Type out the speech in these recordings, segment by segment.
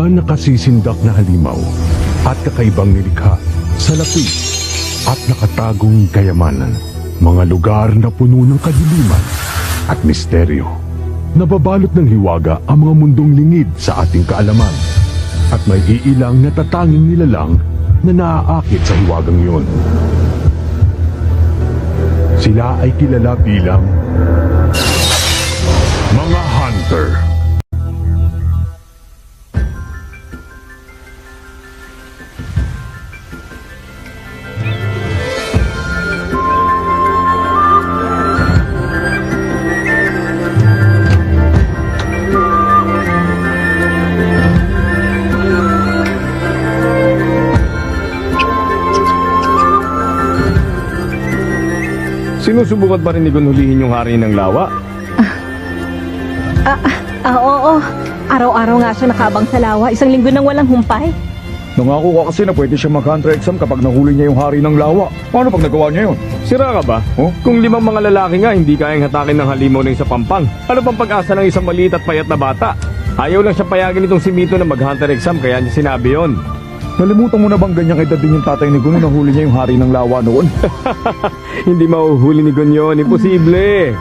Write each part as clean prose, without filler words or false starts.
mga nakasisindak na halimaw at kakaibang nilikha sa lapi at nakatagong kayamanan. Mga lugar na puno ng kadiliman at misteryo. Nababalot ng hiwaga ang mga mundong lingid sa ating kaalaman at may iilang natatanging nilalang na naaakit sa hiwagang yun. Sila ay kilala bilang mga hunter. Sinusubukan pa rin ni Gon hulihin yung hari ng lawa? Oo. Araw-araw nga siya nakabang sa lawa. Isang linggo nang walang humpay. Nangako ka kasi na pwede siya mag-hunter exam kapag nahuli niya yung hari ng lawa. Paano pag nagawa niya yun? Sira ka ba? Oh? Kung 5 mga lalaki nga hindi kayang hatakin ng halimaw ng isa pampang, ano pang pag-asa ng isang maliit at payat na bata? Ayaw lang siya payagin itong si Mito na mag-hunter exam kaya niya sinabi yon. Nalimutan mo na bang ganyang edad din yung tatay ni Gon nung nahuli niya yung hari ng lawa noon? Hindi mahuhuli ni Gon yun. Imposible.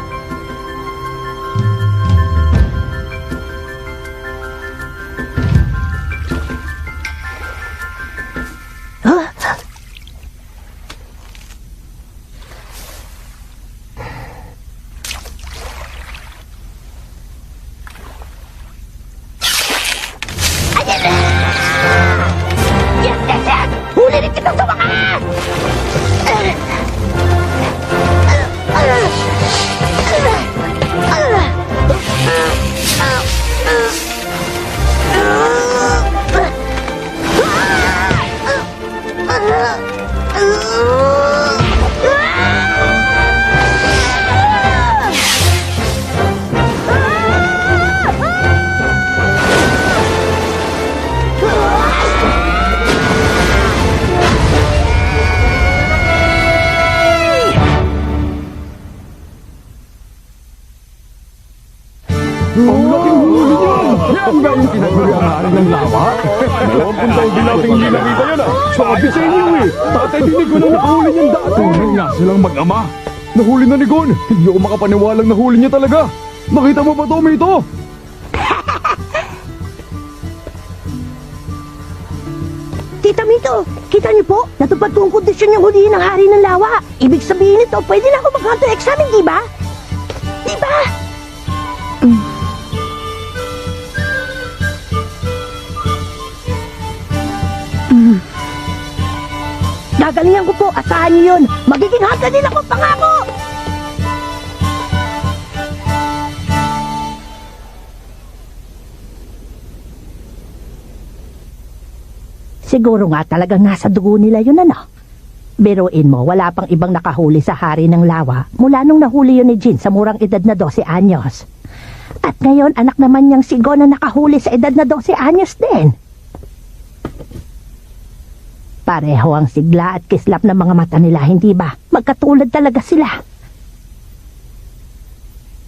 Huli rin kitang sa wakas! Ang laking huli niya! Yan ba yung pinaguli ang hari ng lawa? 20 taon din natin hindi nakita yan ah! Sabi sa inyo eh! Tatay din ni Gon ang nakahuli niyan dati! Tunay nga silang mag-ama! Nahuli na ni Gon! Hindi ako makapaniwalang nahuli niya talaga! Nakita mo ba ito, Mito? Tita Mito, kita niyo po? Natupad ko ang kondisyon yung hulihin ng hari ng lawa. Ibig sabihin nito, pwede na ako mag-hunter exam, di ba? Di ba? Gagalingan ko po, asahan niyo yun. Magiging hunter din ako, pangako! Siguro nga talagang nasa dugo nila yun, ano? Biruin mo, wala pang ibang nakahuli sa hari ng lawa mula nung nahuli yun ni Jin sa murang edad na 12 anyos. At ngayon, anak naman niyang si Gon na nakahuli sa edad na 12 anyos din. Pareho ang sigla at kislap ng mga mata nila, hindi ba? Magkatulad talaga sila.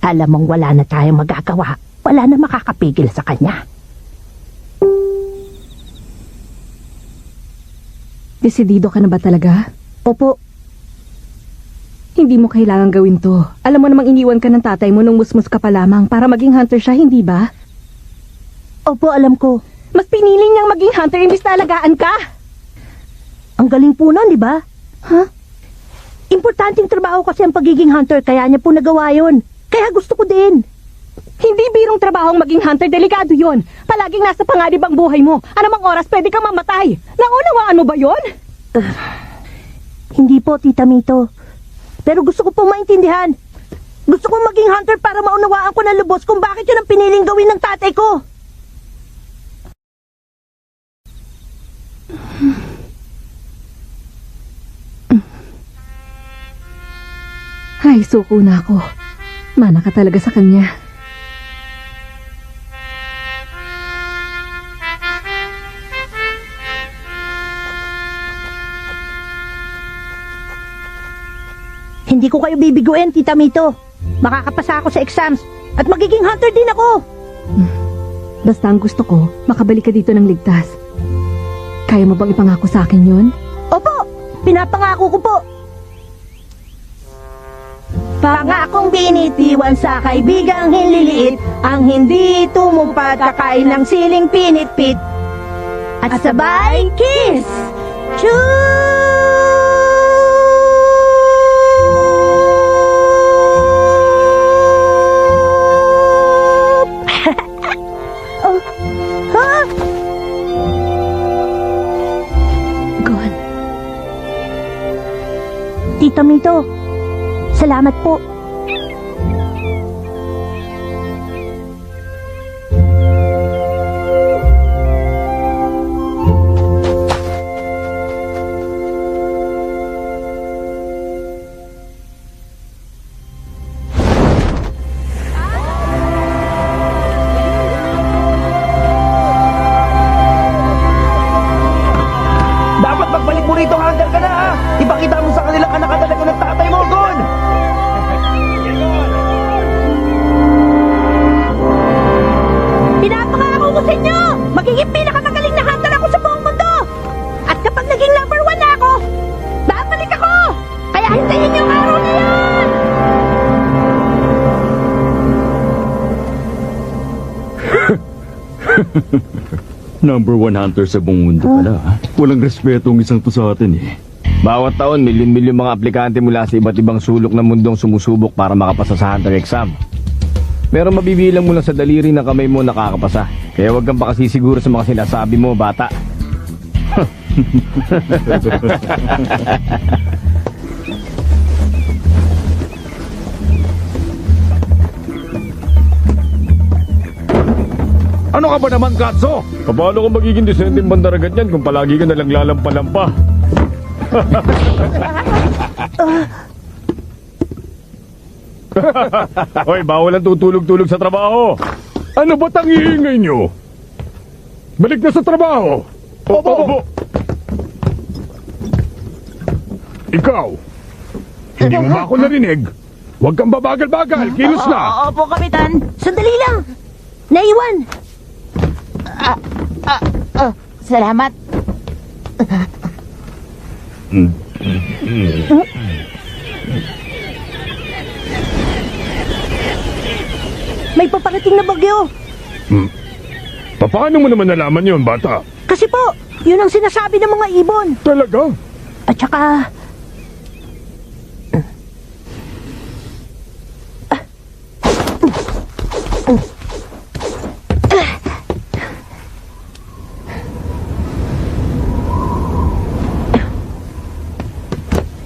Alam mong wala na tayong magagawa. Wala na makakapigil sa kanya. Desidido ka na ba talaga? Opo. Hindi mo kailangan gawin to. Alam mo namang iniwan ka ng tatay mo nung musmus ka pa lamang para maging hunter siya, hindi ba? Opo, alam ko. Mas pinili niyang maging hunter imbis na alagaan ka. Ang galing po nun, di ba? Huh? Importanteng trabaho kasi ang pagiging hunter, kaya niya po nagawa yun. Kaya gusto ko din. Hindi birong trabaho ang maging hunter, delikado yon. Palaging nasa panganib ang buhay mo. Anumang oras pwede kang mamatay. Naunawaan mo ba yon? Hindi po, Tita Mito. Pero gusto ko pong maintindihan. Gusto kong maging hunter para maunawaan ko ng lubos kung bakit yun ang piniling gawin ng tatay ko. Ay, suko na ako. Mana ka talaga sa kanya. Hindi ko kayo bibiguin, Tita Mito. Makakapasa ako sa exams at magiging hunter din ako. Basta ang gusto ko, makabalik ka dito ng ligtas. Kaya mo bang ipangako sa akin yun? Opo, pinapangako ko po. Pangakong binitiwan sa kaibigang hinliliit, ang hindi tumupad kakain ng siling pinitpit. At sabay, kiss! Chuuuup! Oh, ha? Gon, Tita Mito, salamat po. Dapat magbalik mo rito, hanggang ka na ha! Ipakita mo sa kanila anak ka talaga ng tatay mo, Gon! Pinapangako ko sa inyo, magiging pinakamagaling na hunter ako sa buong mundo. At kapag naging number 1 na ako, babalik ako. Kaya hintayin yung araw na yan. Number 1 hunter sa buong mundo pala. Ha? Walang respeto ang isang to sa atin eh. Bawat taon, milyon-milyon mga aplikante mula sa iba't ibang sulok ng mundong sumusubok para makapasa sa Hunter exam. Pero mabibilang mo lang sa daliri ng kamay mo nakakapasa. Kaya huwag kang pakasisiguro sa mga sinasabi mo, bata. Ano ka ba naman, Katso? Paano ka magiging disenteng bandaragat yan kung palagi ka nalang lalampa-lampa? Hoy, bawal ang tutulog-tulog sa trabaho. Ano ba tang iingay nyo? Balik na sa trabaho. Opo. Ikaw, hindi mo ba ako narinig? Huwag kang babagal-bagal, kilos na. Opo, Kapitan. Sandali lang. Naiwan. Salamat. May paparating na bagyo. Paano mo naman nalaman yon, bata? Kasi po, yun ang sinasabi ng mga ibon. Talaga? At saka...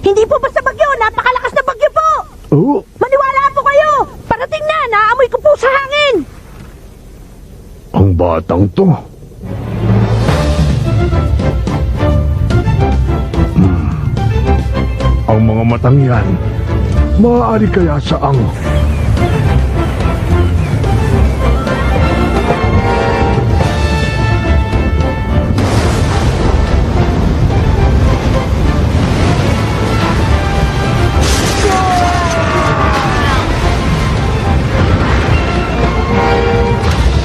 Hindi po basta bagyo, napakalakas na bagyo po! Oo. Maniwala po kayo! Parating na, naamoy ko po sa hangin! Ang batang to. Ang mga matang yan, maaari kaya saang...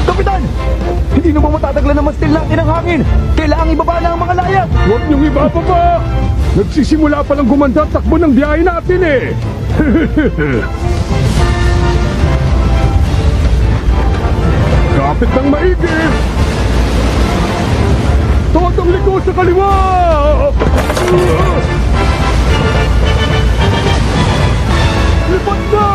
Kapitan! Hindi na ba matataglan naman still natin ang hangin? Kailangang ibaba na ang mga layag! Huwag niyong ibababa! Nagsisimula pa lang gumanda ang takbo ng biyahe natin eh! Kapit ng maigi! Totong liko sa kaliwa! Lipat na!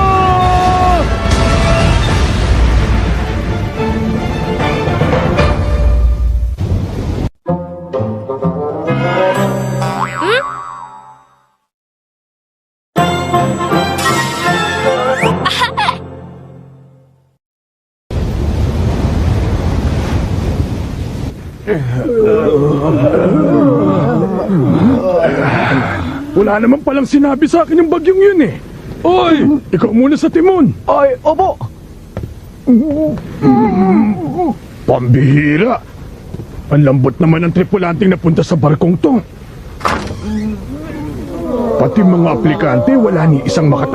Wala naman palang sinabi sa akin yung bagyong yun eh. Oy, ikaw muna sa timon. Ay, opo! Pambihira. Ang lambot naman ng tripulanting napunta sa barkong to. Pati mga aplikante, wala ni isang makatay.